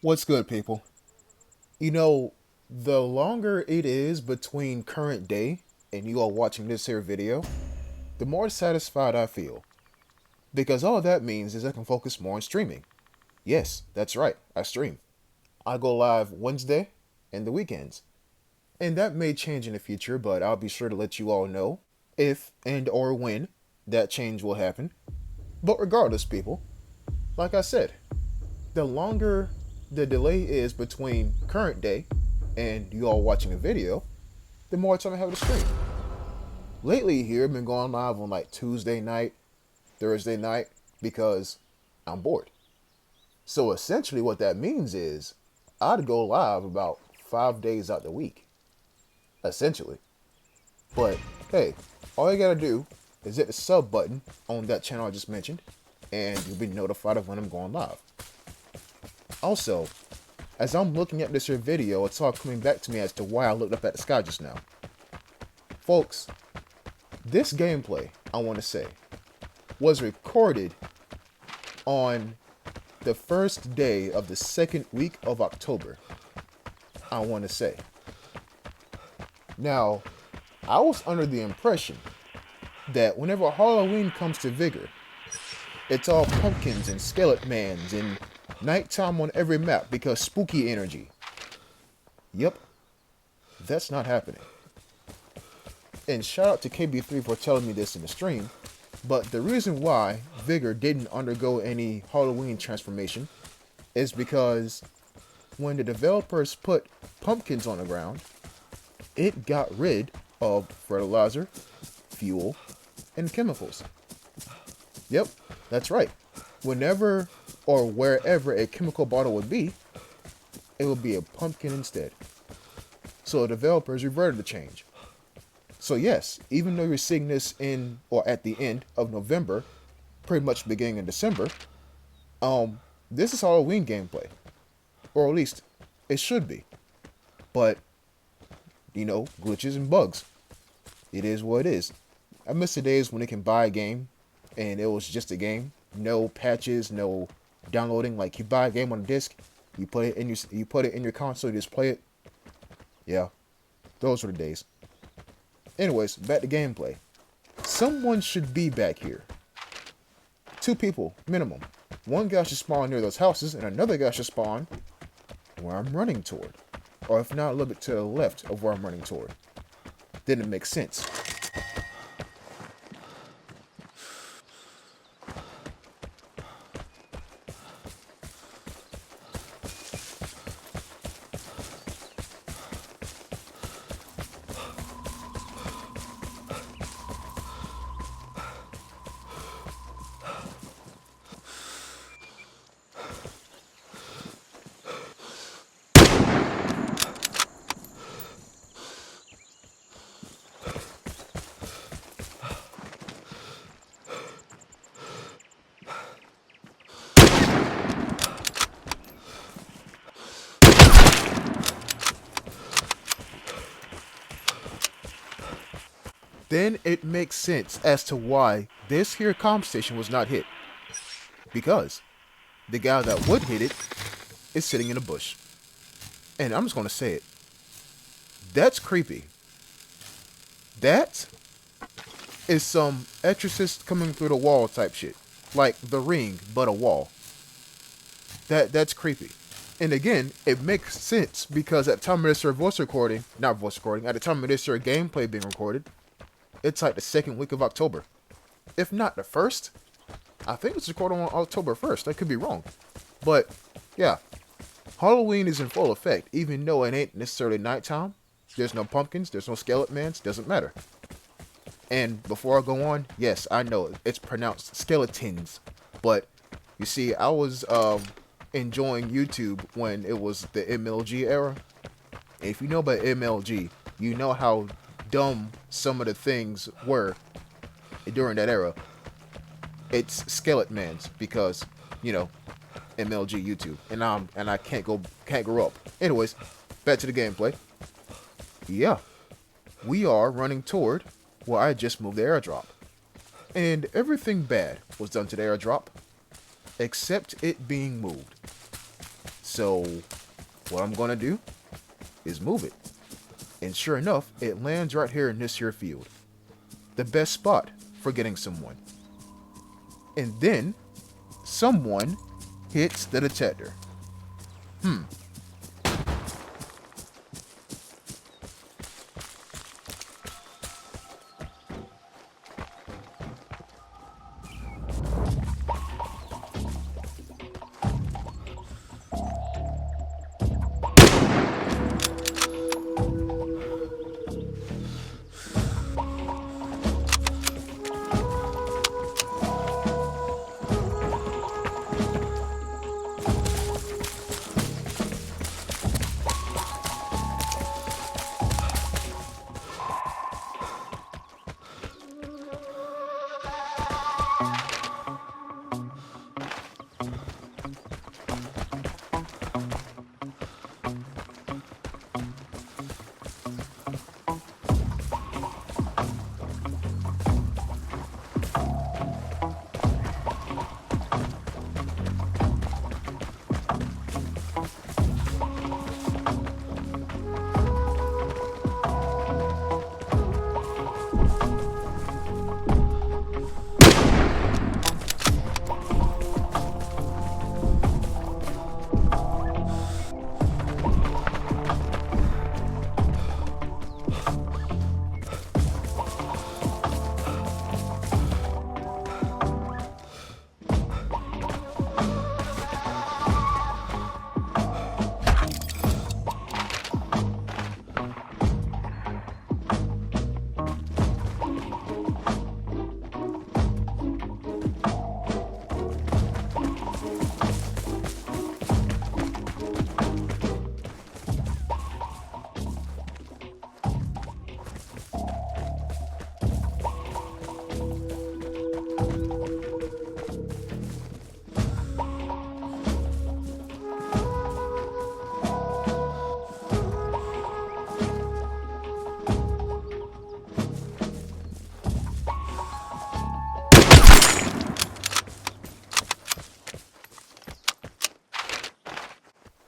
What's good, people? You know, the longer it is between current day and you all watching this here video, the more satisfied I feel. Because all that means is I can focus more on streaming. Yes, that's right, I stream. I go live Wednesday and the weekends. And that may change in the future, but I'll be sure to let you all know if and or when that change will happen. But regardless, people, like I said, the longer the delay is between current day and you all watching a video, the more time I have to stream. Lately here, I've been going live on like Tuesday night, Thursday night, because I'm bored. So essentially what that means is I'd go live about 5 days out the week. Essentially. But hey, all you gotta do is hit the sub button on that channel I just mentioned, and you'll be notified of when I'm going live. Also, as I'm looking at this here video, it's all coming back to me as to why I looked up at the sky just now. Folks, this gameplay, I want to say, was recorded on the first day of the second week of October, I want to say. Now, I was under the impression that whenever Halloween comes to Vigor, it's all pumpkins and skeleton mans and nighttime on every map because spooky energy. Yep, that's not happening. And shout out to KB3 for telling me this in the stream, but the reason why Vigor didn't undergo any Halloween transformation is because when the developers put pumpkins on the ground, it got rid of fertilizer, fuel, and chemicals. Yep, that's right. Whenever or wherever a chemical bottle would be, it would be a pumpkin instead. So the developers reverted the change. So yes, even though you're seeing this in or at the end of November, pretty much beginning in December, this is Halloween gameplay. Or at least it should be. But, glitches and bugs. It is what it is. I miss the days when you can buy a game and it was just a game. No patches, no downloading. Like you buy a game on a disc, you put it in your console, you just play it. Yeah. Those were the days. Anyways, back to gameplay. Someone should be back here. Two people, minimum. One guy should spawn near those houses, and another guy should spawn where I'm running toward. Or if not, a little bit to the left of where I'm running toward. Then it makes sense. Then it makes sense as to why this here comp station was not hit. Because the guy that would hit it is sitting in a bush. And I'm just gonna say it. That's creepy. That is some exorcist coming through the wall type shit. Like The Ring, but a wall. That's creepy. And again, it makes sense because at the time of this at the time of this gameplay being recorded, it's like the second week of October. If not the first. I think it's recorded on October 1st. I could be wrong. But, yeah. Halloween is in full effect, even though it ain't necessarily nighttime. There's no pumpkins, there's no skeleton mans, doesn't matter. And before I go on, yes, I know it's pronounced skeletons. But, you see, I was enjoying YouTube when it was the MLG era. If you know about MLG, you know how dumb some of the things were during that era. It's skeleton mans because, MLG YouTube, and I can't grow up. Anyways, back to the gameplay. Yeah, we are running toward where I just moved the airdrop, and everything bad was done to the airdrop, except it being moved. So what I'm gonna do is move it. And sure enough, it lands right here in this here field. The best spot for getting someone. And then someone hits the detector.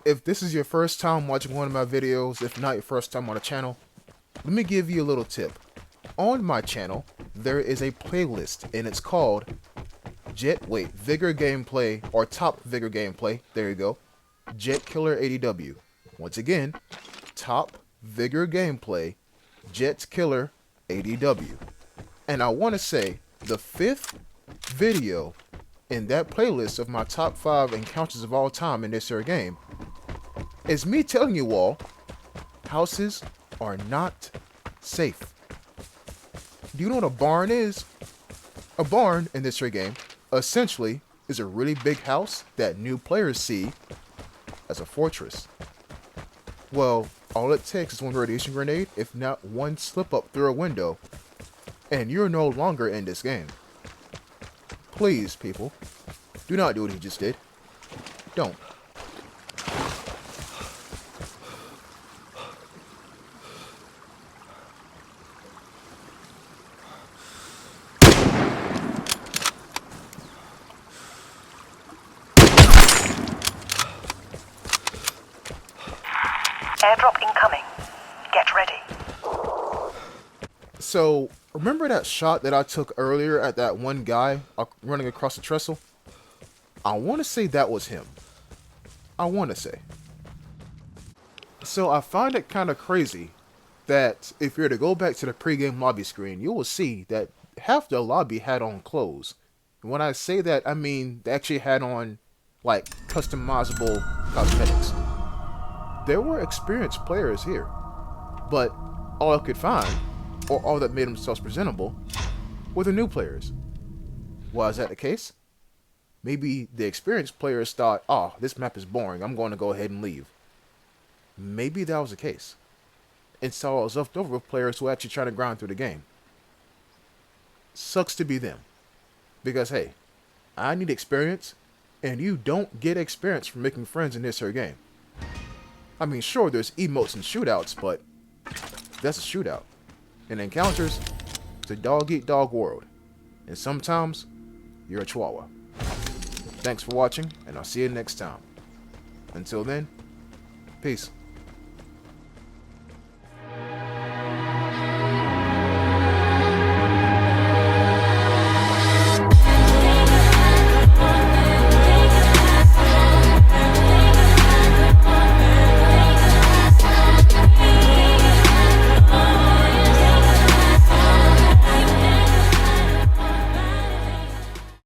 If this is your first time watching one of my videos, if not your first time on the channel, let me give you a little tip. On my channel, there is a playlist and it's called Vigor Gameplay or Top Vigor Gameplay. There you go. Jet Killer ADW. Once again, Top Vigor Gameplay, Jet Killer ADW. And I want to say the 5th video in that playlist of my top 5 encounters of all time in this here game is me telling you all houses are not safe. Do you know what a barn is? A barn in this here game essentially is a really big house that new players see as a fortress. Well, all it takes is one radiation grenade, if not one slip up through a window, and you're no longer in this game. Please, people, do not do what he just did. Don't. Airdrop incoming. Get ready. So, remember that shot that I took earlier at that one guy running across the trestle? I want to say that was him. I want to say. So I find it kind of crazy that if you're to go back to the pregame lobby screen, you will see that half the lobby had on clothes. And when I say that, I mean they actually had on like customizable cosmetics. There were experienced players here, but all I could find, or all that made themselves presentable, were the new players. Why is that the case? Maybe the experienced players thought, oh, this map is boring, I'm going to go ahead and leave. Maybe that was the case. And so I was left over with players who actually trying to grind through the game. Sucks to be them. Because hey, I need experience, and you don't get experience from making friends in this here game. I mean, sure, there's emotes and shootouts, but that's a shootout. In encounters, it's a dog-eat-dog world. And sometimes, you're a chihuahua. Thanks for watching, and I'll see you next time. Until then, peace.